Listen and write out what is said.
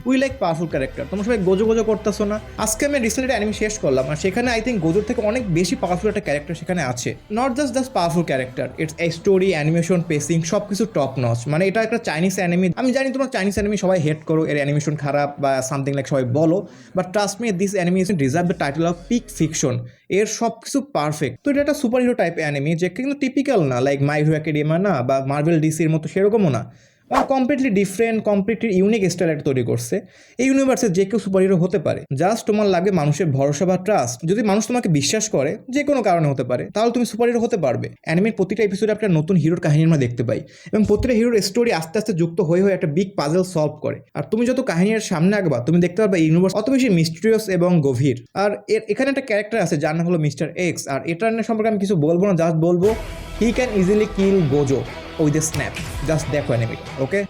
We like powerful character. তোমরা সবাই Gojo Gojo করতেছো না? আজকে আমি রিসেন্টলি অ্যানিমে শেষ করলাম, আর সেখানে আই থিঙ্ক গোজোর থেকে অনেক বেশি পাওয়ারফুল একটা ক্যারেক্টার সেখানে আছে। Not just powerful character, it's a story, animation, পেসিং সব কিছু টপ নচ। মানে এটা একটা চাইনিজ অ্যানিমি। আমি জানি তোমরা চাইনিজ অ্যানিমি সবাই হেট করো, এর অ্যানিমেশন খারাপ বা সামথিং লাইক সবাই বলো, but trust me this animation deserve the title of peak fiction. এর সব কিছু পারফেক্ট। তো এটা একটা সুপার হিরো টাইপ অ্যানিমি, যে কিন্তু টিপিক্যাল না, লাইক মাই হিরো একাডেমিয়া না বা মার্ভেল ডিসির মতো সেরকমও না। Completely different, completely unique style একটা তৈরি করছে। এই ইউনিভার্সে যে কেউ সুপার হিরো হতে পারে, জাস্ট তোমার লাগবে মানুষের ভরসা বা ট্রাস্ট। যদি মানুষ তোমাকে বিশ্বাস করে, যে কোনো কারণে হতে পারে, তাহলে তুমি সুপার হিরো হতে পারবে। অ্যানিমের প্রতিটা এপিসোডে একটা নতুন হিরোর কাহিনী আমরা দেখতে পাই, এবং প্রতিটা হিরোর স্টোরি আস্তে আস্তে যুক্ত হয়ে একটা বিগ পাজল সলভ করে। আর তুমি যত কাহিনীর সামনে আগবা, তুমি দেখতে পারবে ইউনিভার্স অত বেশি মিস্টিরিয়াস এবং গভীর। আর এখানে একটা ক্যারেক্টার আছে যার নাম হলো মিস্টার এক্স, আর এটার সম্পর্কে আমি কিছু বলবো না, জাস্ট বলবো he can easily kill Gojo with a snap. Just দেখো অ্যানিমেটা, ওকে?